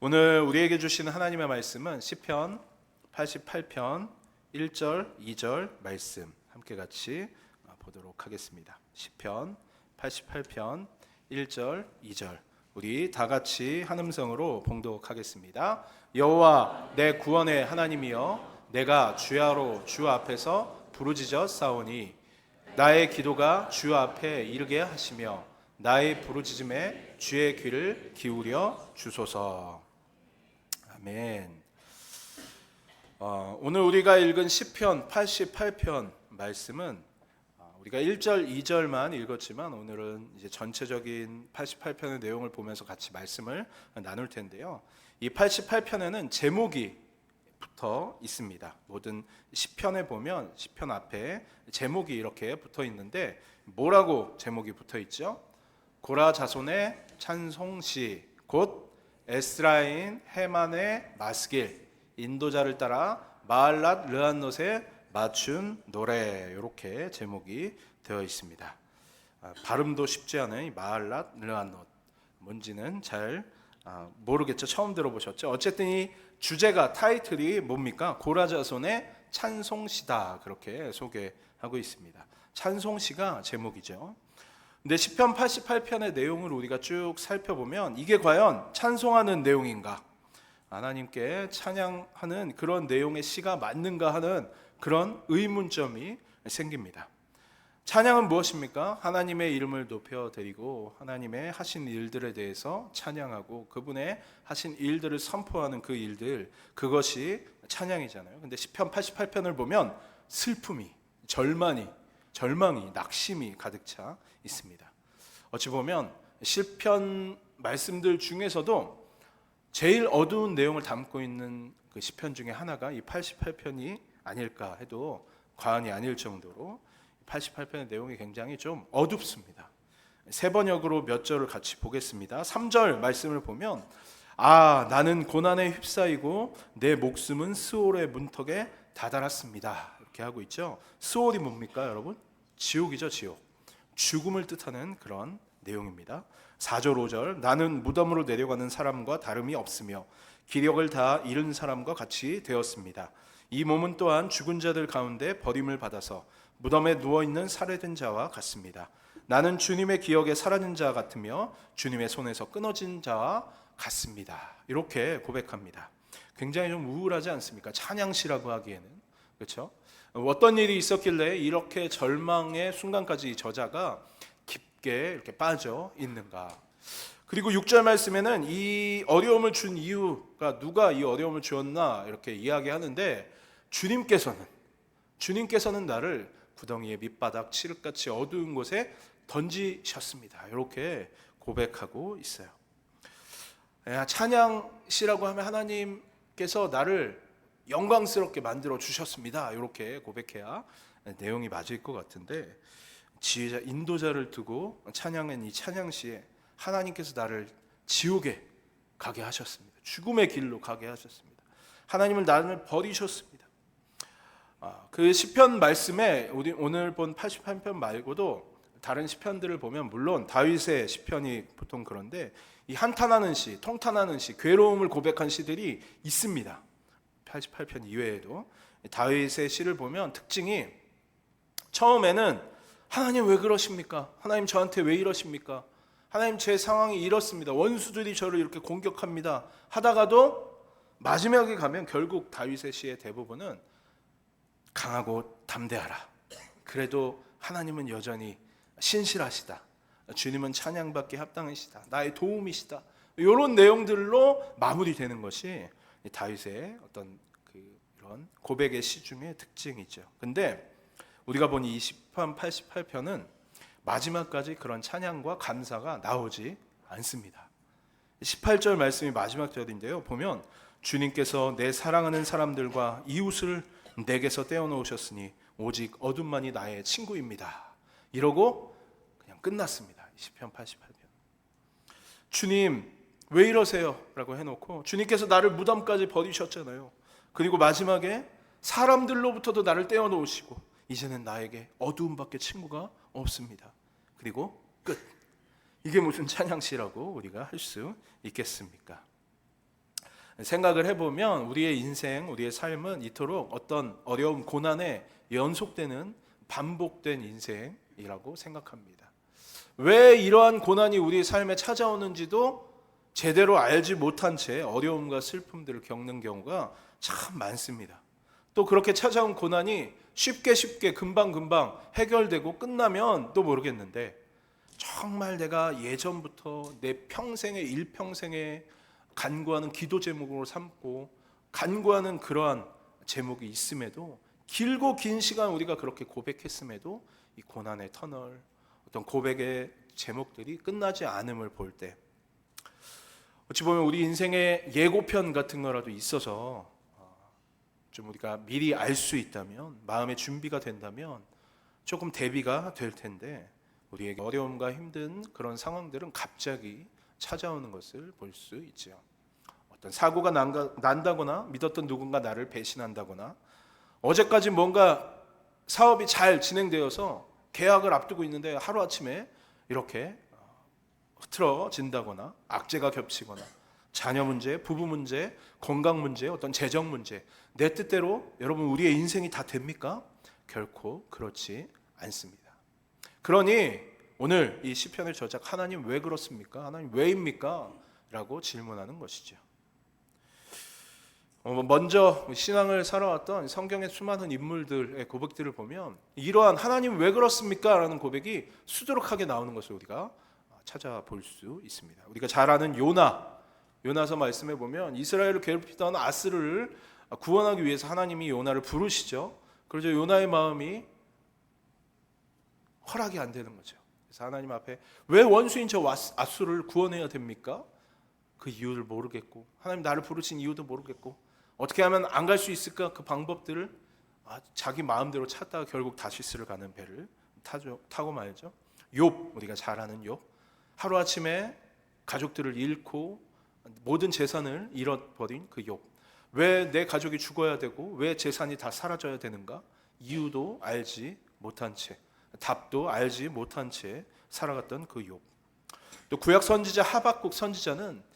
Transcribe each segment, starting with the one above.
오늘 우리에게 주시는 하나님의 말씀은 시편 88편 1절, 2절 말씀 함께 같이 보도록 하겠습니다. 시편 88편 1절, 2절 우리 다 같이 한 음성으로 봉독하겠습니다. 여호와 내 구원의 하나님이여, 내가 주야로 주 앞에서 부르짖어 싸우니 나의 기도가 주 앞에 이르게 하시며 나의 부르짖음에 주의 귀를 기울여 주소서. 아멘. 오늘 우리가 읽은 시편 88편 말씀은 우리가 1절, 2절만 읽었지만 오늘은 이제 전체적인 88편의 내용을 보면서 같이 말씀을 나눌 텐데요. 이 88편에는 제목이 붙어 있습니다. 모든 시편에 보면 시편 앞에 제목이 이렇게 붙어 있는데 뭐라고 제목이 붙어 있죠? 고라 자손의 찬송시, 곧 에스라인 헤만의 마스길, 인도자를 따라 마할랏 르한롯에 맞춘 노래, 이렇게 제목이 되어 있습니다. 발음도 쉽지 않은 이 마할랏 르한롯, 뭔지는 잘 모르겠죠. 처음 들어보셨죠? 어쨌든 이 주제가, 타이틀이 뭡니까? 고라 자손의 찬송시다, 그렇게 소개하고 있습니다. 찬송시가 제목이죠. 근데 시편 88편의 내용을 우리가 쭉 살펴보면 이게 과연 찬송하는 내용인가, 하나님께 찬양하는 그런 내용의 시가 맞는가 하는 그런 의문점이 생깁니다. 찬양은 무엇입니까? 하나님의 이름을 높여드리고 하나님의 하신 일들에 대해서 찬양하고 그분의 하신 일들을 선포하는 그 일들, 그것이 찬양이잖아요. 근데 시편 88편을 보면 슬픔이, 절망이, 낙심이 가득 차 있습니다. 어찌 보면 시편 말씀들 중에서도 제일 어두운 내용을 담고 있는 그 시편 중에 하나가 이 88편이 아닐까 해도 과언이 아닐 정도로 88편의 내용이 굉장히 좀 어둡습니다. 세 번역으로 몇 절을 같이 보겠습니다. 3절 말씀을 보면 나는 고난에 휩싸이고 내 목숨은 스올의 문턱에 다다랐습니다, 이렇게 하고 있죠. 스올이 뭡니까 여러분? 지옥이죠. 지옥, 죽음을 뜻하는 그런 내용입니다. 4절 5절 나는 무덤으로 내려가는 사람과 다름이 없으며 기력을 다 잃은 사람과 같이 되었습니다. 이 몸은 또한 죽은 자들 가운데 버림을 받아서 무덤에 누워있는 살해된 자와 같습니다. 나는 주님의 기억에 사라진 자 같으며 주님의 손에서 끊어진 자와 같습니다, 이렇게 고백합니다. 굉장히 좀 우울하지 않습니까? 찬양시라고 하기에는. 그렇죠? 어떤 일이 있었길래 이렇게 절망의 순간까지 저자가 깊게 이렇게 빠져 있는가? 그리고 6절 말씀에는 이 어려움을 준 이유가, 누가 이 어려움을 주었나 이렇게 이야기하는데 주님께서는 나를 구덩이의 밑바닥 칠흑같이 어두운 곳에 던지셨습니다, 이렇게 고백하고 있어요. 찬양시라고 하면 하나님께서 나를 영광스럽게 만들어 주셨습니다, 이렇게 고백해야 내용이 맞을 것 같은데, 지혜자 인도자를 두고 찬양한 이 찬양시에 하나님께서 나를 지옥에 가게 하셨습니다. 죽음의 길로 가게 하셨습니다. 하나님을 나를 버리셨습니다. 그 시편 말씀에 우리 오늘 본 88편 말고도 다른 시편들을 보면, 물론 다윗의 시편이 보통 그런데 이 한탄하는 시, 통탄하는 시, 괴로움을 고백한 시들이 있습니다. 88편 이외에도 다윗의 시를 보면 특징이, 처음에는 하나님 왜 그러십니까? 하나님 저한테 왜 이러십니까? 하나님 제 상황이 이렇습니다, 원수들이 저를 이렇게 공격합니다 하다가도 마지막에 가면 결국 다윗의 시의 대부분은 강하고 담대하라, 그래도 하나님은 여전히 신실하시다, 주님은 찬양받기 합당하시다, 나의 도움이시다, 이런 내용들로 마무리되는 것이 다윗의 어떤 이런 고백의 시 중의 특징이죠. 근데 우리가 본 이 시편 88편은 마지막까지 그런 찬양과 감사가 나오지 않습니다. 18절 말씀이 마지막 절인데요, 보면 주님께서 내 사랑하는 사람들과 이웃을 내게서 떼어놓으셨으니 오직 어둠만이 나의 친구입니다, 이러고 그냥 끝났습니다. 시편 88편. 주님 왜 이러세요? 라고 해놓고 주님께서 나를 무덤까지 버리셨잖아요. 그리고 마지막에 사람들로부터도 나를 떼어놓으시고 이제는 나에게 어두움밖에 친구가 없습니다. 그리고 끝. 이게 무슨 찬양시라고 우리가 할 수 있겠습니까? 생각을 해보면 우리의 인생, 우리의 삶은 이토록 어떤 어려움, 고난에 연속되는 반복된 인생이라고 생각합니다. 왜 이러한 고난이 우리 삶에 찾아오는지도 제대로 알지 못한 채 어려움과 슬픔들을 겪는 경우가 참 많습니다. 또 그렇게 찾아온 고난이 쉽게 금방 해결되고 끝나면 또 모르겠는데, 정말 내가 예전부터 내 평생의 일평생에 간구하는 기도 제목으로 삼고 간구하는 그러한 제목이 있음에도, 길고 긴 시간 우리가 그렇게 고백했음에도 이 고난의 터널, 어떤 고백의 제목들이 끝나지 않음을 볼 때, 어찌 보면 우리 인생의 예고편 같은 거라도 있어서 좀 우리가 미리 알 수 있다면, 마음의 준비가 된다면 조금 대비가 될 텐데, 우리에게 어려움과 힘든 그런 상황들은 갑자기 찾아오는 것을 볼 수 있죠. 어떤 사고가 난다거나, 믿었던 누군가 나를 배신한다거나, 어제까지 뭔가 사업이 잘 진행되어서 계약을 앞두고 있는데 하루아침에 이렇게 흐트러진다거나, 악재가 겹치거나, 자녀 문제, 부부 문제, 건강 문제, 어떤 재정 문제, 내 뜻대로 여러분 우리의 인생이 다 됩니까? 결코 그렇지 않습니다. 그러니 오늘 이 시편의 저작, 하나님 왜 그렇습니까? 하나님 왜입니까? 라고 질문하는 것이죠. 먼저 신앙을 살아왔던 성경의 수많은 인물들의 고백들을 보면 이러한 하나님 왜 그렇습니까? 라는 고백이 수두룩하게 나오는 것을 우리가 찾아볼 수 있습니다. 우리가 잘 아는 요나서 말씀해 보면 이스라엘을 괴롭히던 아스를 구원하기 위해서 하나님이 요나를 부르시죠. 그래서 요나의 마음이 허락이 안 되는 거죠. 그래서 하나님 앞에 왜 원수인 저 아수를 구원해야 됩니까? 그 이유를 모르겠고, 하나님 나를 부르신 이유도 모르겠고, 어떻게 하면 안 갈 수 있을까? 그 방법들을 자기 마음대로 찾다가 결국 다시스를 가는 배를 타고 말죠. 욥, 우리가 잘 아는 욥, 하루아침에 가족들을 잃고 모든 재산을 잃어버린 그 욥. 왜 내 가족이 죽어야 되고 왜 재산이 다 사라져야 되는가? 이유도 알지 못한 채, 답도 알지 못한 채 살아갔던 그 욥. 또 구약 선지자 하박국 선지자는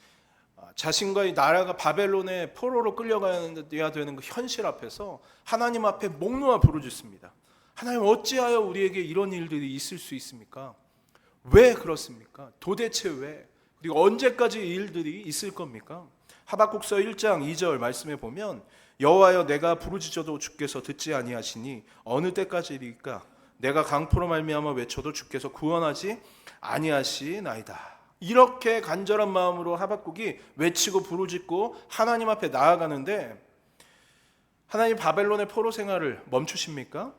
자신과의 나라가 바벨론의 포로로 끌려가야 되는 그 현실 앞에서 하나님 앞에 목 놓아 부르짖습니다. 하나님, 어찌하여 우리에게 이런 일들이 있을 수 있습니까? 왜 그렇습니까? 도대체 왜? 그리고 언제까지 이 일들이 있을 겁니까? 하박국서 1장 2절 말씀에 보면 여호와여, 내가 부르짖어도 주께서 듣지 아니하시니 어느 때까지일까? 내가 강포로 말미암아 외쳐도 주께서 구원하지 아니하시나이다. 이렇게 간절한 마음으로 하박국이 외치고 부르짖고 하나님 앞에 나아가는데, 하나님 바벨론의 포로 생활을 멈추십니까?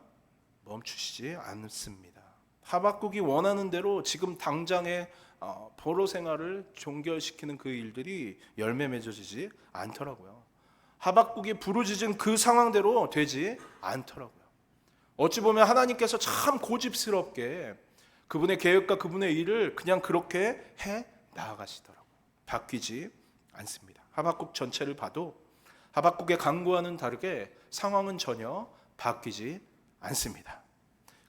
멈추시지 않습니다. 하박국이 원하는 대로 지금 당장의 포로 생활을 종결시키는 그 일들이 열매 맺어지지 않더라고요. 하박국이 부르짖은 그 상황대로 되지 않더라고요. 어찌 보면 하나님께서 참 고집스럽게 그분의 계획과 그분의 일을 그냥 그렇게 해 나아가시더라고요. 바뀌지 않습니다. 하박국 전체를 봐도 하박국의 간구와는 다르게 상황은 전혀 바뀌지 않습니다.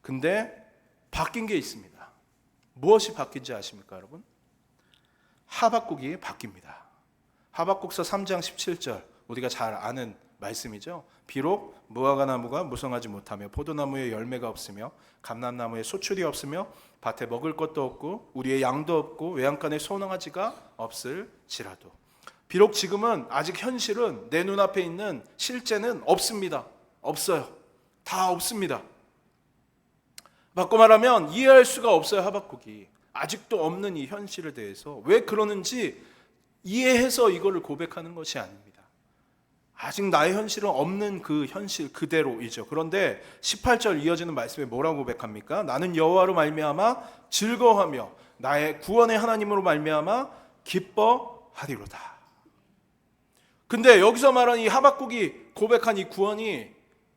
근데 바뀐 게 있습니다. 무엇이 바뀐지 아십니까, 여러분? 하박국이 바뀝니다. 하박국서 3장 17절, 우리가 잘 아는 말씀이죠. 비록 무화과 나무가 무성하지 못하며 포도나무에 열매가 없으며 감람나무에 소출이 없으며 밭에 먹을 것도 없고 우리의 양도 없고 외양간에 소나가지가 없을지라도, 비록 지금은 아직 현실은 내 눈앞에 있는 실제는 없습니다. 없어요. 다 없습니다. 바꿔 말하면 이해할 수가 없어요. 하박국이 아직도 없는 이 현실에 대해서 왜 그러는지 이해해서 이거를 고백하는 것이 아닙니다. 아직 나의 현실은 없는 그 현실 그대로이죠. 그런데 18절 이어지는 말씀에 뭐라고 고백합니까? 나는 여호와로 말미암아 즐거워하며 나의 구원의 하나님으로 말미암아 기뻐하리로다. 근데 여기서 말하는 이 하박국이 고백한 이 구원이,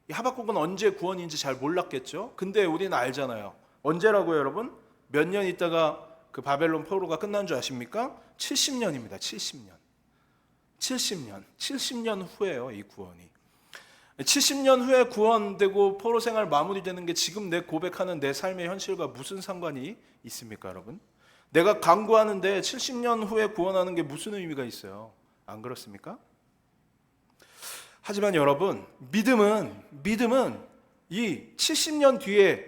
이 하박국은 언제 구원인지 잘 몰랐겠죠. 근데 우리는 알잖아요. 언제라고요, 여러분? 몇 년 있다가 그 바벨론 포로가 끝난 줄 아십니까? 70년입니다. 70년 후에요, 이 구원이. 70년 후에 구원되고 포로 생활 마무리되는 게 지금 내 고백하는 내 삶의 현실과 무슨 상관이 있습니까, 여러분? 내가 간구하는데 70년 후에 구원하는 게 무슨 의미가 있어요? 안 그렇습니까? 하지만 여러분, 믿음은 이 70년 뒤에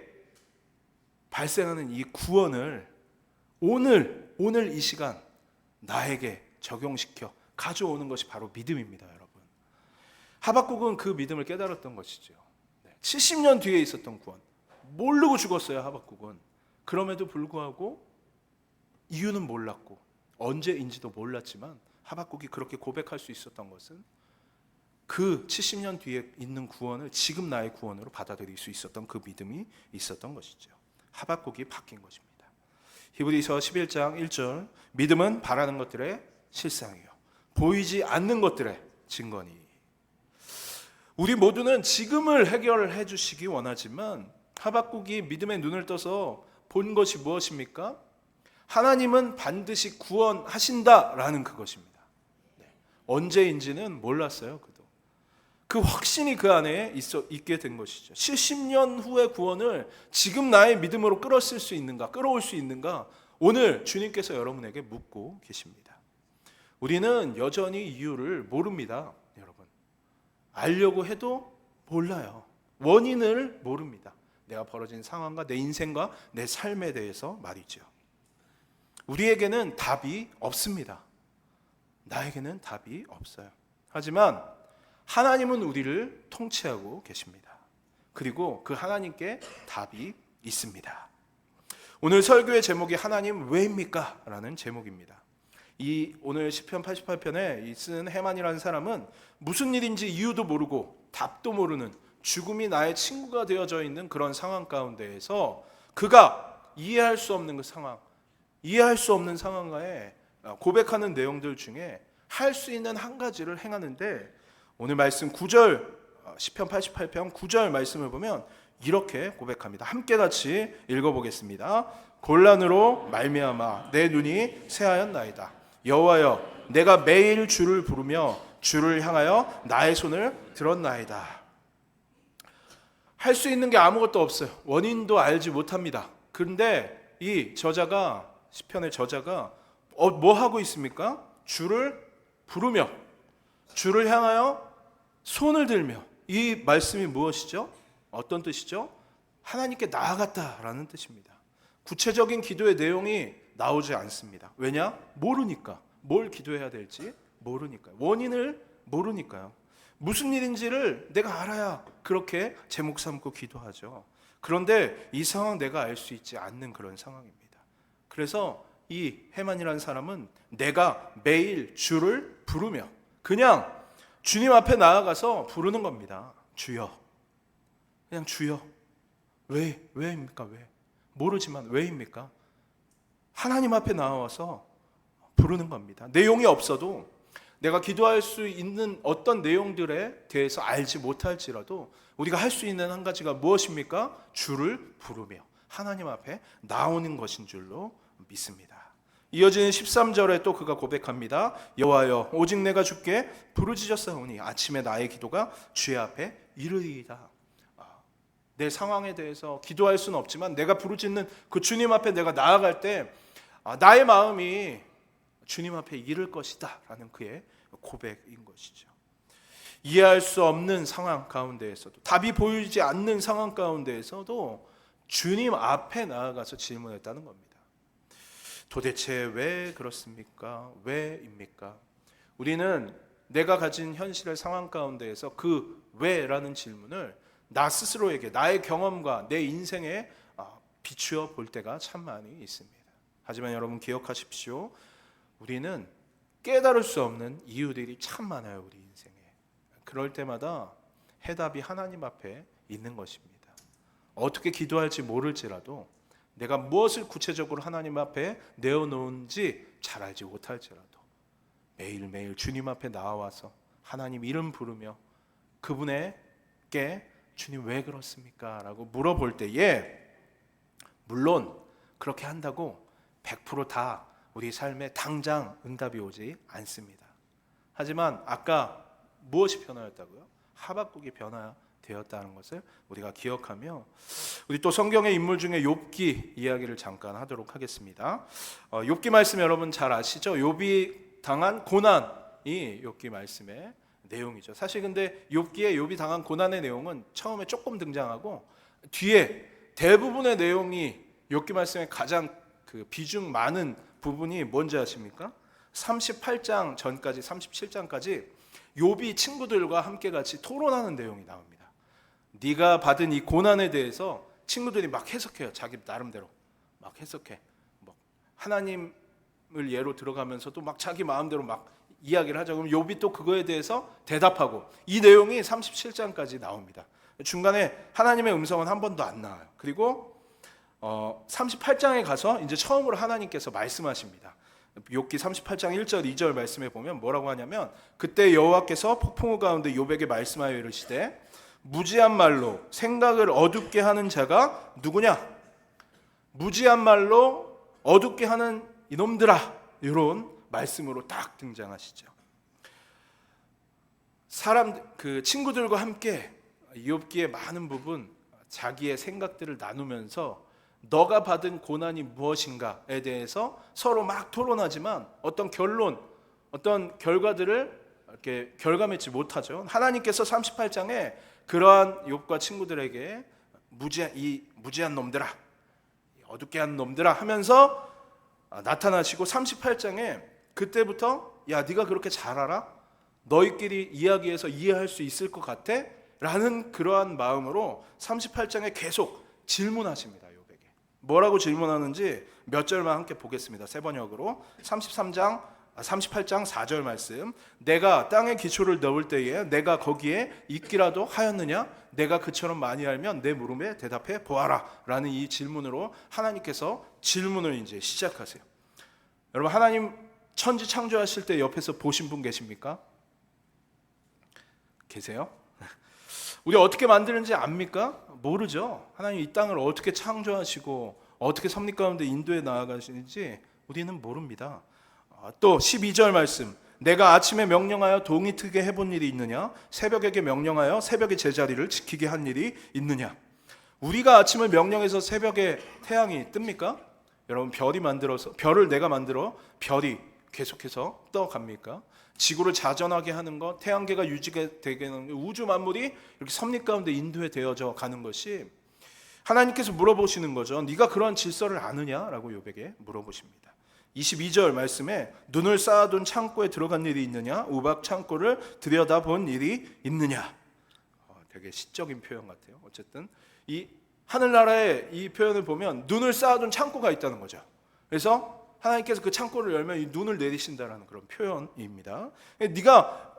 발생하는 이 구원을 오늘 이 시간 나에게 적용시켜 가져오는 것이 바로 믿음입니다, 여러분. 하박국은 그 믿음을 깨달았던 것이죠. 70년 뒤에 있었던 구원. 모르고 죽었어요, 하박국은. 그럼에도 불구하고 이유는 몰랐고 언제인지도 몰랐지만 하박국이 그렇게 고백할 수 있었던 것은 그 70년 뒤에 있는 구원을 지금 나의 구원으로 받아들일 수 있었던 그 믿음이 있었던 것이죠. 하박국이 바뀐 것입니다. 히브리서 11장 1절, 믿음은 바라는 것들의 실상이요 보이지 않는 것들의 증거니. 우리 모두는 지금을 해결해 주시기 원하지만 하박국이 믿음의 눈을 떠서 본 것이 무엇입니까? 하나님은 반드시 구원하신다라는 그것입니다. 언제인지는 몰랐어요. 그도 그 확신이 그 안에 있게 된 것이죠. 70년 후의 구원을 지금 나의 믿음으로 끌어올 수 있는가? 오늘 주님께서 여러분에게 묻고 계십니다. 우리는 여전히 이유를 모릅니다, 여러분. 알려고 해도 몰라요. 원인을 모릅니다. 내가 벌어진 상황과 내 인생과 내 삶에 대해서 말이죠. 우리에게는 답이 없습니다. 나에게는 답이 없어요. 하지만 하나님은 우리를 통치하고 계십니다. 그리고 그 하나님께 답이 있습니다. 오늘 설교의 제목이 하나님 왜입니까? 라는 제목입니다. 이 오늘 시편 88편에 쓴 헤만이라는 사람은 무슨 일인지 이유도 모르고 답도 모르는 죽음이 나의 친구가 되어져 있는 그런 상황 가운데에서 그가 이해할 수 없는 그 상황, 이해할 수 없는 상황에 고백하는 내용들 중에 할 수 있는 한 가지를 행하는데 오늘 말씀 9절, 시편 88편 9절 말씀을 보면 이렇게 고백합니다. 함께 같이 읽어보겠습니다. 곤란으로 말미암아 내 눈이 새하였나이다. 여호와여, 내가 매일 주를 부르며 주를 향하여 나의 손을 들었나이다. 할 수 있는 게 아무것도 없어요. 원인도 알지 못합니다. 그런데 이 저자가, 시편의 저자가 뭐 하고 있습니까? 주를 부르며 주를 향하여 손을 들며. 이 말씀이 무엇이죠? 어떤 뜻이죠? 하나님께 나아갔다라는 뜻입니다. 구체적인 기도의 내용이 나오지 않습니다. 왜냐? 모르니까. 뭘 기도해야 될지 모르니까요. 원인을 모르니까요. 무슨 일인지를 내가 알아야 그렇게 제목 삼고 기도하죠. 그런데 이 상황 내가 알 수 있지 않는 그런 상황입니다. 그래서 이 헤만이라는 사람은 내가 매일 주를 부르며 그냥 주님 앞에 나아가서 부르는 겁니다. 주여. 그냥 주여. 왜입니까? 왜? 모르지만 왜입니까? 하나님 앞에 나와서 부르는 겁니다. 내용이 없어도 내가 기도할 수 있는 어떤 내용들에 대해서 알지 못할지라도 우리가 할 수 있는 한 가지가 무엇입니까? 주를 부르며 하나님 앞에 나오는 것인 줄로 믿습니다. 이어지는 13절에 또 그가 고백합니다. 여호와여, 오직 내가 주께 부르짖었사오니 아침에 나의 기도가 주의 앞에 이르리이다. 내 상황에 대해서 기도할 수는 없지만 내가 부르짖는 그 주님 앞에 내가 나아갈 때 나의 마음이 주님 앞에 이를 것이다 라는 그의 고백인 것이죠. 이해할 수 없는 상황 가운데에서도, 답이 보이지 않는 상황 가운데에서도 주님 앞에 나아가서 질문했다는 겁니다. 도대체 왜 그렇습니까? 왜입니까? 우리는 내가 가진 현실의 상황 가운데에서 그 왜라는 질문을 나 스스로에게, 나의 경험과 내 인생에 비추어 볼 때가 참 많이 있습니다. 하지만 여러분 기억하십시오. 우리는 깨달을 수 없는 이유들이 참 많아요, 우리 인생에. 그럴 때마다 해답이 하나님 앞에 있는 것입니다. 어떻게 기도할지 모를지라도, 내가 무엇을 구체적으로 하나님 앞에 내어놓은지 잘 알지 못할지라도 매일매일 주님 앞에 나와서 하나님 이름 부르며 그분에게 주님 왜 그렇습니까? 라고 물어볼 때에 물론 그렇게 한다고 100% 다 우리 삶에 당장 응답이 오지 않습니다. 하지만 아까 무엇이 변화였다고요? 하박국이 변화되었다는 것을 우리가 기억하며 우리 또 성경의 인물 중에 욥기 이야기를 잠깐 하도록 하겠습니다. 욥기 말씀 여러분 잘 아시죠? 욥이 당한 고난이 욥기 말씀에 내용이죠. 사실 근데 욥기에 욥이 당한 고난의 내용은 처음에 조금 등장하고 뒤에 대부분의 내용이 욥기 말씀에 가장 그 비중 많은 부분이 뭔지 아십니까? 38장 전까지 37장까지 욥이 친구들과 함께 같이 토론하는 내용이 나옵니다. 네가 받은 이 고난에 대해서 친구들이 막 해석해요. 자기 나름대로 막 해석해. 뭐 하나님을 예로 들어가면서도 막 자기 마음대로 막 이야기를 하죠. 그럼 욥이 또 그거에 대해서 대답하고 이 내용이 37장까지 나옵니다. 중간에 하나님의 음성은 한 번도 안 나와요. 그리고 38장에 가서 이제 처음으로 하나님께서 말씀하십니다. 욥기 38장 1절 2절 말씀에 보면 뭐라고 하냐면 그때 여호와께서 폭풍우 가운데 욥에게 말씀하여 이르시되 무지한 말로 생각을 어둡게 하는 자가 누구냐? 무지한 말로 어둡게 하는 이놈들아, 이런 말씀으로 딱 등장하시죠. 그 친구들과 함께 욥기의 많은 부분 자기의 생각들을 나누면서 너가 받은 고난이 무엇인가에 대해서 서로 막 토론하지만 어떤 결론, 어떤 결과들을 이렇게 결과맺지 못하죠. 하나님께서 38장에 그러한 욥과 친구들에게 무지한 놈들아, 어둡게 한 놈들아 하면서 나타나시고 38장에 그때부터 야 네가 그렇게 잘 알아? 너희끼리 이야기해서 이해할 수 있을 것 같아? 라는 그러한 마음으로 38장에 계속 질문하십니다. 욥에게 뭐라고 질문하는지 몇 절만 함께 보겠습니다. 세 번역으로 38장 4절 말씀. 내가 땅에 기초를 넣을 때에 내가 거기에 있기라도 하였느냐? 내가 그처럼 많이 알면 내 물음에 대답해 보아라 라는 이 질문으로 하나님께서 질문을 이제 시작하세요. 여러분, 하나님 천지 창조하실 때 옆에서 보신 분 계십니까? 계세요? 우리 어떻게 만드는지 압니까? 모르죠. 하나님 이 땅을 어떻게 창조하시고 어떻게 섭리 가운데 인도해 나아가시는지 우리는 모릅니다. 또 12절 말씀. 내가 아침에 명령하여 동이 트게 해본 일이 있느냐? 새벽에게 명령하여 새벽의 제자리를 지키게 한 일이 있느냐? 우리가 아침을 명령해서 새벽에 태양이 뜹니까? 여러분, 별을 내가 만들어 별이 계속해서 떠갑니까? 지구를 자전하게 하는 것, 태양계가 유지가 되게 하는 우주 만물이 이렇게 섭리 가운데 인도해 되어져 가는 것이 하나님께서 물어보시는 거죠. 네가 그러한 질서를 아느냐라고 욥에게 물어보십니다. 22절 말씀에 눈을 쌓아둔 창고에 들어간 일이 있느냐? 우박 창고를 들여다본 일이 있느냐? 되게 시적인 표현 같아요. 어쨌든 이 하늘나라의 이 표현을 보면 눈을 쌓아둔 창고가 있다는 거죠. 그래서 하나님께서 그 창고를 열면 이 눈을 내리신다라는 그런 표현입니다. 네가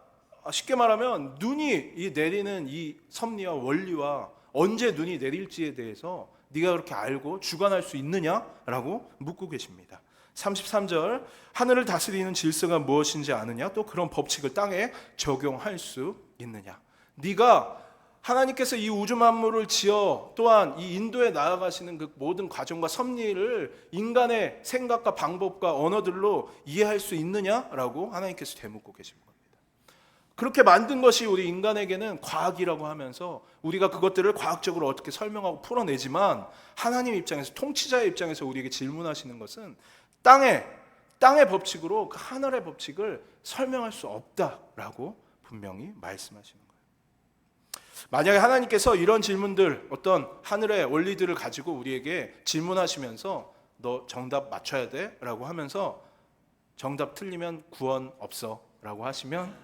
쉽게 말하면 눈이 내리는 이 섭리와 원리와 언제 눈이 내릴지에 대해서 네가 그렇게 알고 주관할 수 있느냐라고 묻고 계십니다. 33절 하늘을 다스리는 질서가 무엇인지 아느냐? 또 그런 법칙을 땅에 적용할 수 있느냐? 네가 하나님께서 이 우주 만물을 지어 또한 이 인도에 나아가시는 그 모든 과정과 섭리를 인간의 생각과 방법과 언어들로 이해할 수 있느냐라고 하나님께서 되묻고 계신 겁니다. 그렇게 만든 것이 우리 인간에게는 과학이라고 하면서 우리가 그것들을 과학적으로 어떻게 설명하고 풀어내지만 하나님 입장에서, 통치자의 입장에서 우리에게 질문하시는 것은 땅의 법칙으로 그 하늘의 법칙을 설명할 수 없다라고 분명히 말씀하시는 거예요. 만약에 하나님께서 이런 질문들, 어떤 하늘의 원리들을 가지고 우리에게 질문하시면서 너 정답 맞춰야 돼 라고 하면서 정답 틀리면 구원 없어 라고 하시면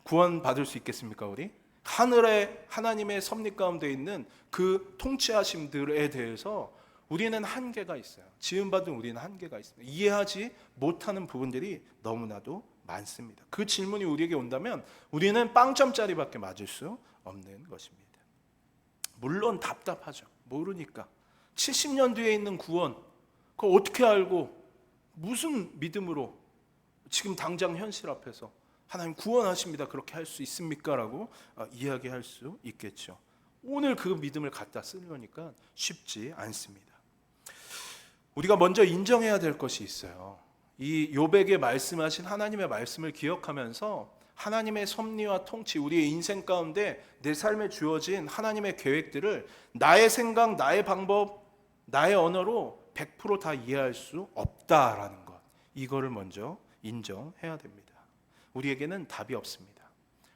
구원 받을 수 있겠습니까? 우리? 하늘의 하나님의 섭리 가운데 있는 그 통치하심들에 대해서 우리는 한계가 있어요. 지음받은 우리는 한계가 있습니다. 이해하지 못하는 부분들이 너무나도 많습니다. 그 질문이 우리에게 온다면 우리는 빵점짜리밖에 맞을 수 없는 것입니다. 물론 답답하죠. 모르니까. 70년 뒤에 있는 구원, 그거 어떻게 알고 무슨 믿음으로 지금 당장 현실 앞에서 하나님 구원하십니다 그렇게 할 수 있습니까? 라고 이야기할 수 있겠죠. 오늘 그 믿음을 갖다 쓰려니까 쉽지 않습니다. 우리가 먼저 인정해야 될 것이 있어요. 이 욥에게 말씀하신 하나님의 말씀을 기억하면서 하나님의 섭리와 통치, 우리의 인생 가운데 내 삶에 주어진 하나님의 계획들을 나의 생각, 나의 방법, 나의 언어로 100% 다 이해할 수 없다라는 것, 이거를 먼저 인정해야 됩니다. 우리에게는 답이 없습니다.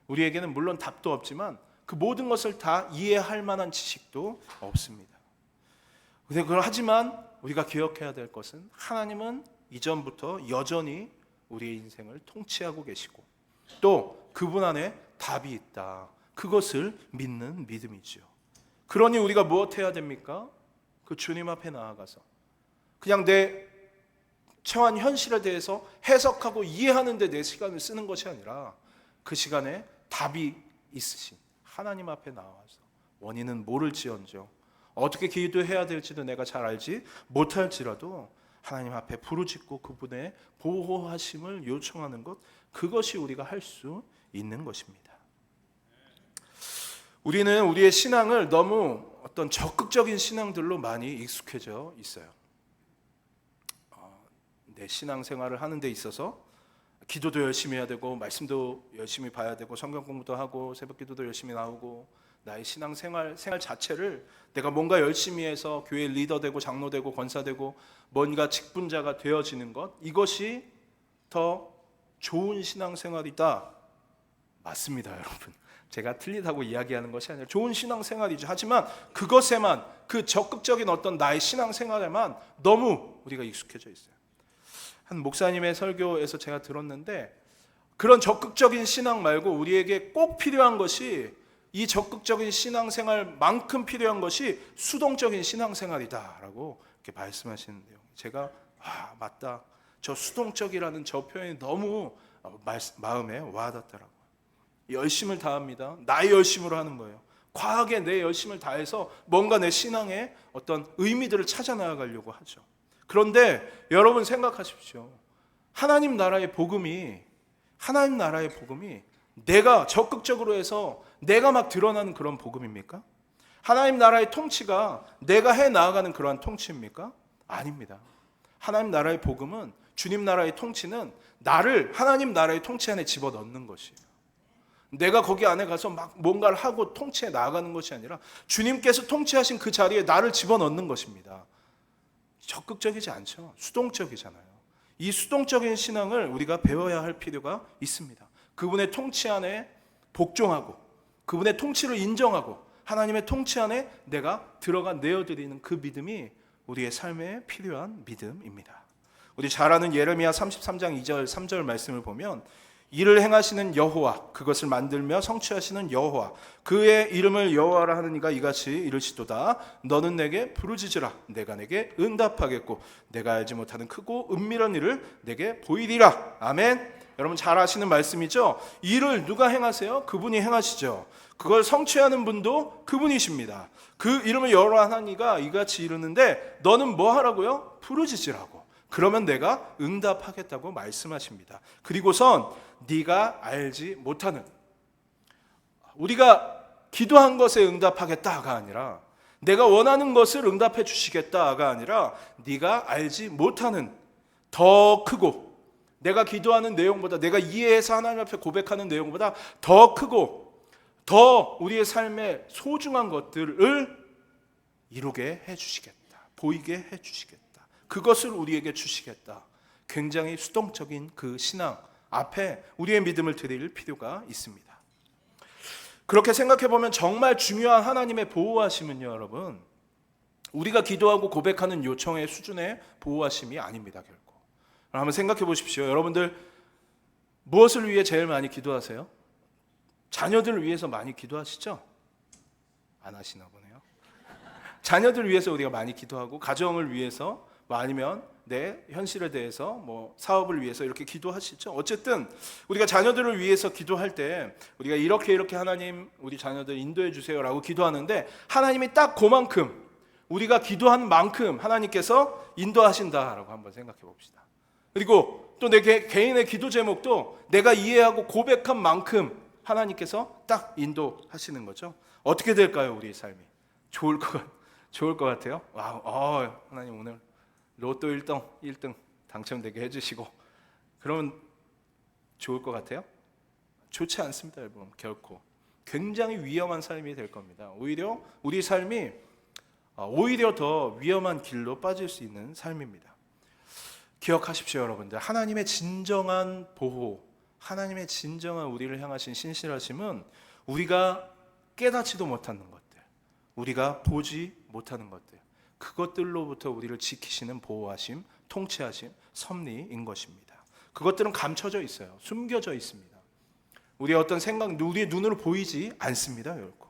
우리에게는 물론 답도 없지만 그 모든 것을 다 이해할 만한 지식도 없습니다. 하지만 우리가 기억해야 될 것은 하나님은 이전부터 여전히 우리의 인생을 통치하고 계시고 또 그분 안에 답이 있다. 그것을 믿는 믿음이죠. 그러니 우리가 무엇 해야 됩니까? 그 주님 앞에 나아가서 그냥 내 처한 현실에 대해서 해석하고 이해하는 데 내 시간을 쓰는 것이 아니라 그 시간에 답이 있으신 하나님 앞에 나와서 원인은 모를지언정 어떻게 기도해야 될지도 내가 잘 알지 못할지라도 하나님 앞에 부르짖고 그분의 보호하심을 요청하는 것, 그것이 우리가 할 수 있는 것입니다. 우리는 우리의 신앙을 너무 어떤 적극적인 신앙들로 많이 익숙해져 있어요. 내 신앙생활을 하는 데 있어서 기도도 열심히 해야 되고 말씀도 열심히 봐야 되고 성경 공부도 하고 새벽기도도 열심히 나오고 나의 신앙생활 자체를 내가 뭔가 열심히 해서 교회 리더 되고 장로 되고 권사 되고 뭔가 직분자가 되어지는 것, 이것이 더 좋은 신앙생활이다. 맞습니다, 여러분. 제가 틀리다고 이야기하는 것이 아니라 좋은 신앙생활이죠. 하지만 그것에만, 그 적극적인 어떤 나의 신앙생활에만 너무 우리가 익숙해져 있어요. 한 목사님의 설교에서 제가 들었는데 그런 적극적인 신앙 말고 우리에게 꼭 필요한 것이, 이 적극적인 신앙생활만큼 필요한 것이 수동적인 신앙생활이다라고 이렇게 말씀하시는데요. 제가 맞다. 저 수동적이라는 저 표현이 너무 마음에 와닿더라고요. 열심을 다합니다. 나의 열심으로 하는 거예요. 과하게 내 열심을 다해서 뭔가 내 신앙에 어떤 의미들을 찾아 나가려고 하죠. 그런데 여러분 생각하십시오. 하나님 나라의 복음이 내가 적극적으로 해서 내가 막 드러나는 그런 복음입니까? 하나님 나라의 통치가 내가 해 나가는 그러한 통치입니까? 아닙니다. 하나님 나라의 복음은, 주님 나라의 통치는 나를 하나님 나라의 통치 안에 집어넣는 것이에요. 내가 거기 안에 가서 막 뭔가를 하고 통치해 나가는 것이 아니라 주님께서 통치하신 그 자리에 나를 집어넣는 것입니다. 적극적이지 않죠. 수동적이잖아요. 이 수동적인 신앙을 우리가 배워야 할 필요가 있습니다. 그분의 통치 안에 복종하고 그분의 통치를 인정하고 하나님의 통치 안에 내가 들어가 내어드리는 그 믿음이 우리의 삶에 필요한 믿음입니다. 우리 잘 아는 예레미야 33장 2절 3절 말씀을 보면 이를 행하시는 여호와, 그것을 만들며 성취하시는 여호와, 그의 이름을 여호와라 하는 이가 이같이 이르시도다. 너는 내게 부르짖으라. 내가 내게 응답하겠고 내가 알지 못하는 크고 은밀한 일을 내게 보이리라. 아멘. 여러분 잘 아시는 말씀이죠. 일을 누가 행하세요? 그분이 행하시죠. 그걸 성취하는 분도 그분이십니다. 그 이름을 여호와라 하는 이가 이같이 이르는데 너는 뭐 하라고요? 부르짖으라고. 그러면 내가 응답하겠다고 말씀하십니다. 그리고선 네가 알지 못하는, 우리가 기도한 것에 응답하겠다가 아니라 내가 원하는 것을 응답해 주시겠다가 아니라 네가 알지 못하는 더 크고, 내가 기도하는 내용보다, 내가 이해해서 하나님 앞에 고백하는 내용보다 더 크고 더 우리의 삶에 소중한 것들을 이루게 해주시겠다, 보이게 해주시겠다, 그것을 우리에게 주시겠다. 굉장히 수동적인 그 신앙 앞에 우리의 믿음을 드릴 필요가 있습니다. 그렇게 생각해 보면 정말 중요한 하나님의 보호하심은요, 여러분, 우리가 기도하고 고백하는 요청의 수준의 보호하심이 아닙니다, 결코. 한번 생각해 보십시오. 여러분들 무엇을 위해 제일 많이 기도하세요? 자녀들을 위해서 많이 기도하시죠? 안 하시나 보네요. 자녀들을 위해서 우리가 많이 기도하고, 가정을 위해서, 아니면 내 현실에 대해서, 뭐 사업을 위해서 이렇게 기도하시죠. 어쨌든 우리가 자녀들을 위해서 기도할 때 우리가 이렇게 하나님 우리 자녀들 인도해 주세요라고 기도하는데 하나님이 딱 그만큼, 우리가 기도한 만큼 하나님께서 인도하신다라고 한번 생각해 봅시다. 그리고 또 내 개인의 기도 제목도 내가 이해하고 고백한 만큼 하나님께서 딱 인도하시는 거죠. 어떻게 될까요, 우리의 삶이? 좋을 것 같아요. 와, 하나님 오늘 로또 1등 당첨되게 해주시고 그러면 좋을 것 같아요? 좋지 않습니다, 여러분. 결코. 굉장히 위험한 삶이 될 겁니다. 오히려 우리 삶이 오히려 더 위험한 길로 빠질 수 있는 삶입니다. 기억하십시오, 여러분들. 하나님의 진정한 보호, 하나님의 진정한 우리를 향하신 신실하심은 우리가 깨닫지도 못하는 것들, 우리가 보지 못하는 것들, 그것들로부터 우리를 지키시는 보호하심, 통치하심, 섭리인 것입니다. 그것들은 감춰져 있어요. 숨겨져 있습니다. 우리의 어떤 생각, 우리의 눈으로 보이지 않습니다. 결코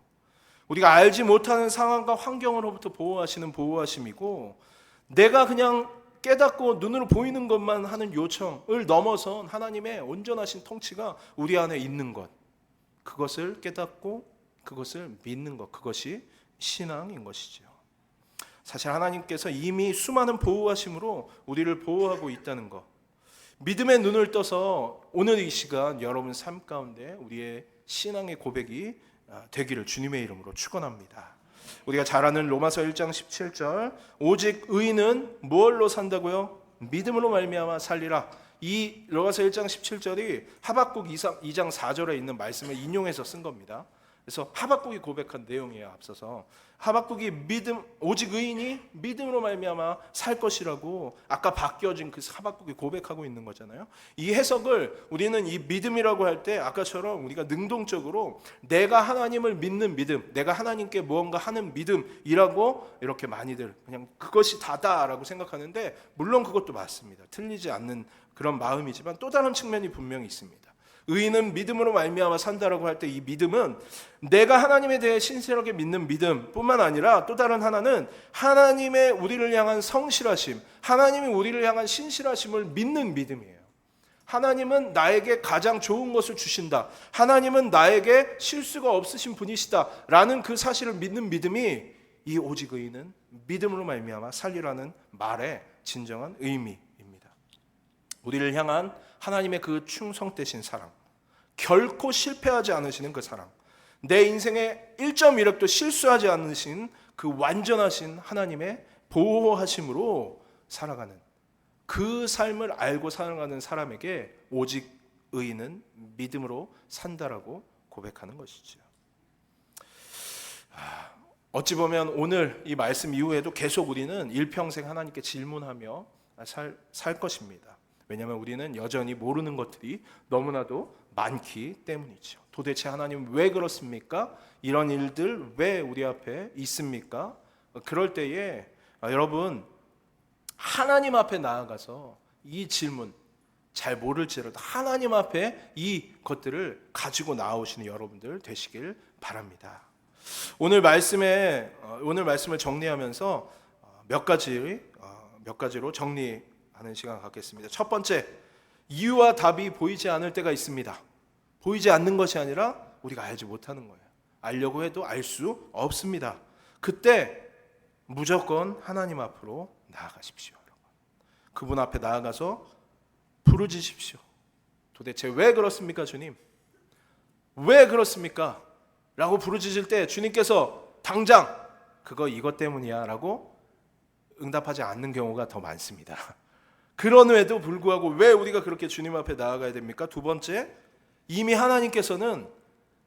우리가 알지 못하는 상황과 환경으로부터 보호하시는 보호하심이고, 내가 그냥 깨닫고 눈으로 보이는 것만 하는 요청을 넘어선 하나님의 온전하신 통치가 우리 안에 있는 것, 그것을 깨닫고 그것을 믿는 것, 그것이 신앙인 것이죠. 사실 하나님께서 이미 수많은 보호하심으로 우리를 보호하고 있다는 것, 믿음의 눈을 떠서 오늘 이 시간 여러분 삶 가운데 우리의 신앙의 고백이 되기를 주님의 이름으로 축원합니다. 우리가 잘 아는 로마서 1장 17절, 오직 의인은 무엇로 산다고요? 믿음으로 말미암아 살리라. 이 로마서 1장 17절이 하박국 2장 4절에 있는 말씀을 인용해서 쓴 겁니다. 그래서 하박국이 고백한 내용이에요. 앞서서 하박국이 오직 의인이 믿음으로 말미암아 살 것이라고 아까 바뀌어진 그 하박국이 고백하고 있는 거잖아요. 이 해석을 우리는 이 믿음이라고 할 때 아까처럼 우리가 능동적으로 내가 하나님을 믿는 믿음, 내가 하나님께 무언가 하는 믿음이라고 이렇게 많이들 그냥 그것이 다다라고 생각하는데, 물론 그것도 맞습니다. 틀리지 않는 그런 마음이지만 또 다른 측면이 분명히 있습니다. 의인은 믿음으로 말미암아 산다라고 할 때 이 믿음은 내가 하나님에 대해 신실하게 믿는 믿음뿐만 아니라 또 다른 하나는 하나님의 우리를 향한 성실하심, 하나님이 우리를 향한 신실하심을 믿는 믿음이에요. 하나님은 나에게 가장 좋은 것을 주신다, 하나님은 나에게 실수가 없으신 분이시다 라는 그 사실을 믿는 믿음이 이 오직 의인은 믿음으로 말미암아 살리라는 말의 진정한 의미입니다. 우리를 향한 하나님의 그 충성되신 사랑, 결코 실패하지 않으시는 그 사랑, 내 인생의 1.1획도 실수하지 않으신 그 완전하신 하나님의 보호하심으로 살아가는 그 삶을 알고 살아가는 사람에게 오직 의인은 믿음으로 산다라고 고백하는 것이죠. 어찌 보면 오늘 이 말씀 이후에도 계속 우리는 일평생 하나님께 질문하며 살 것입니다. 왜냐하면 우리는 여전히 모르는 것들이 너무나도 많기 때문이죠. 도대체 하나님 왜 그렇습니까? 이런 일들 왜 우리 앞에 있습니까? 그럴 때에 여러분, 하나님 앞에 나아가서 이 질문 잘 모를지라도 하나님 앞에 이 것들을 가지고 나오시는 여러분들 되시길 바랍니다. 오늘 말씀을 정리하면서 몇 가지로 정리하는 시간 갖겠습니다. 첫 번째, 이유와 답이 보이지 않을 때가 있습니다. 보이지 않는 것이 아니라 우리가 알지 못하는 거예요. 알려고 해도 알 수 없습니다. 그때 무조건 하나님 앞으로 나아가십시오. 여러분. 그분 앞에 나아가서 부르짖으십시오. 도대체 왜 그렇습니까, 주님? 왜 그렇습니까? 라고 부르짖을 때 주님께서 당장 그거 이것 때문이야 라고 응답하지 않는 경우가 더 많습니다. 그런 후에도 불구하고 왜 우리가 그렇게 주님 앞에 나아가야 됩니까? 두 번째, 이미 하나님께서는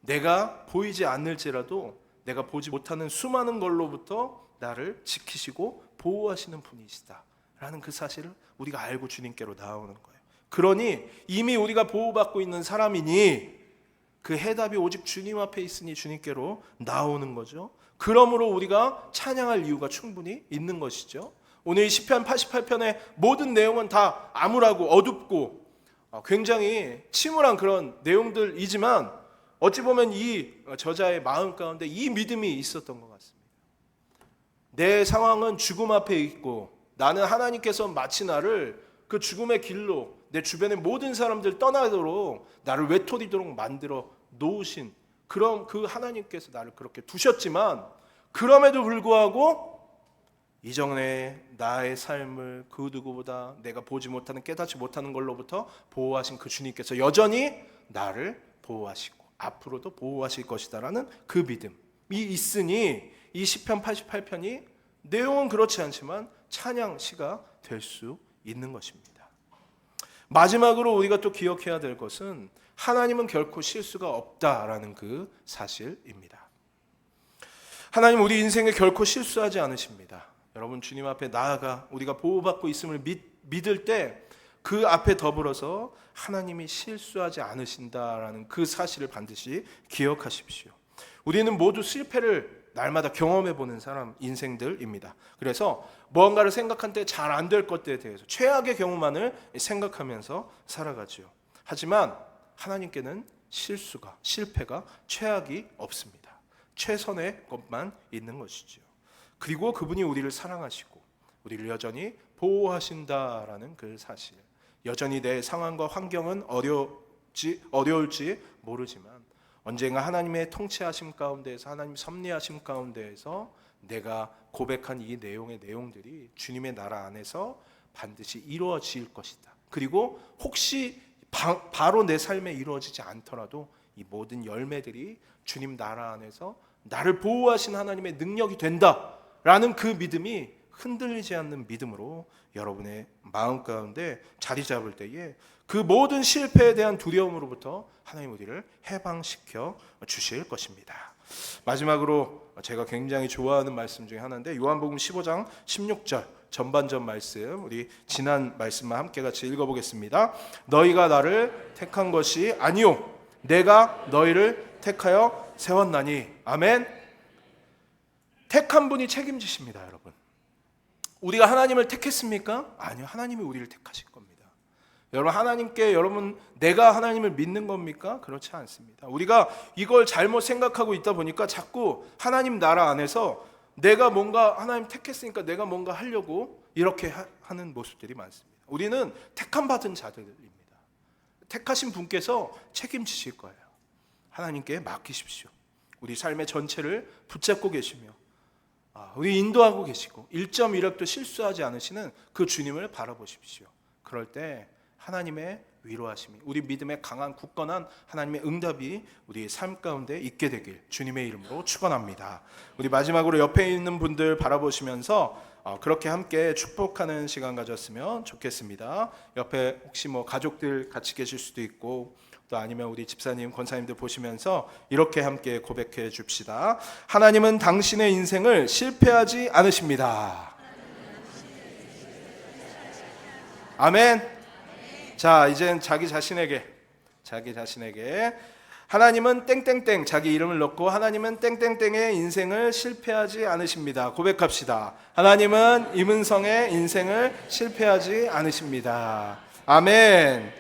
내가 보이지 않을지라도 내가 보지 못하는 수많은 걸로부터 나를 지키시고 보호하시는 분이시다 라는 그 사실을 우리가 알고 주님께로 나아오는 거예요. 그러니 이미 우리가 보호받고 있는 사람이니 그 해답이 오직 주님 앞에 있으니 주님께로 나오는 거죠. 그러므로 우리가 찬양할 이유가 충분히 있는 것이죠. 오늘 이 시편 88편의 모든 내용은 다 암울하고 어둡고 굉장히 침울한 그런 내용들이지만 어찌 보면 이 저자의 마음 가운데 이 믿음이 있었던 것 같습니다. 내 상황은 죽음 앞에 있고 나는 하나님께서 마치 나를 그 죽음의 길로 내 주변의 모든 사람들 떠나도록 나를 외톨이도록 만들어 놓으신 그런 그 하나님께서 나를 그렇게 두셨지만, 그럼에도 불구하고 이전에 나의 삶을 그 누구보다 내가 보지 못하는 깨닫지 못하는 걸로부터 보호하신 그 주님께서 여전히 나를 보호하시고 앞으로도 보호하실 것이다라는 그 믿음이 있으니 이 시편 88편이 내용은 그렇지 않지만 찬양 시가 될 수 있는 것입니다. 마지막으로 우리가 또 기억해야 될 것은 하나님은 결코 실수가 없다라는 그 사실입니다. 하나님 우리 인생에 결코 실수하지 않으십니다. 여러분, 주님 앞에 나아가 우리가 보호받고 있음을 믿을 때 그 앞에 더불어서 하나님이 실수하지 않으신다라는 그 사실을 반드시 기억하십시오. 우리는 모두 실패를 날마다 경험해 보는 사람 인생들입니다. 그래서 무언가를 생각한 때 잘 안 될 것들에 대해서 최악의 경우만을 생각하면서 살아가죠. 하지만 하나님께는 실패가 최악이 없습니다. 최선의 것만 있는 것이죠. 그리고 그분이 우리를 사랑하시고 우리를 여전히 보호하신다라는 그 사실. 여전히 내 상황과 환경은 어려울지 모르지만 언젠가 하나님의 통치하심 가운데에서, 하나님 섭리하심 가운데에서 내가 고백한 이 내용들이 주님의 나라 안에서 반드시 이루어질 것이다. 그리고 혹시 바로 내 삶에 이루어지지 않더라도 이 모든 열매들이 주님 나라 안에서 나를 보호하신 하나님의 능력이 된다라는 그 믿음이 흔들리지 않는 믿음으로 여러분의 마음 가운데 자리 잡을 때에 그 모든 실패에 대한 두려움으로부터 하나님 우리를 해방시켜 주실 것입니다. 마지막으로 제가 굉장히 좋아하는 말씀 중에 하나인데 요한복음 15장 16절 전반전 말씀, 우리 지난 말씀만 함께 같이 읽어보겠습니다. 너희가 나를 택한 것이 아니요 내가 너희를 택하여 세웠나니. 아멘. 택한 분이 책임지십니다. 여러분, 우리가 하나님을 택했습니까? 아니요, 하나님이 우리를 택하신 겁니다. 여러분 내가 하나님을 믿는 겁니까? 그렇지 않습니다. 우리가 이걸 잘못 생각하고 있다 보니까 자꾸 하나님 나라 안에서 내가 뭔가 하나님 택했으니까 내가 뭔가 하려고 이렇게 하는 모습들이 많습니다. 우리는 택함 받은 자들입니다. 택하신 분께서 책임지실 거예요. 하나님께 맡기십시오. 우리 삶의 전체를 붙잡고 계시며 우리 인도하고 계시고 1.1획도 실수하지 않으시는 그 주님을 바라보십시오. 그럴 때 하나님의 위로하심이, 우리 믿음의 강한 굳건한 하나님의 응답이 우리 삶 가운데 있게 되길 주님의 이름으로 축원합니다. 우리 마지막으로 옆에 있는 분들 바라보시면서 그렇게 함께 축복하는 시간 가졌으면 좋겠습니다. 옆에 혹시 가족들 같이 계실 수도 있고 또 아니면 우리 집사님, 권사님들 보시면서 이렇게 함께 고백해 줍시다. 하나님은 당신의 인생을 실패하지 않으십니다. 아멘. 자, 이젠 자기 자신에게 하나님은 땡땡땡, 자기 이름을 넣고 하나님은 땡땡땡의 인생을 실패하지 않으십니다. 고백합시다. 하나님은 임은성의 인생을 실패하지 않으십니다. 아멘.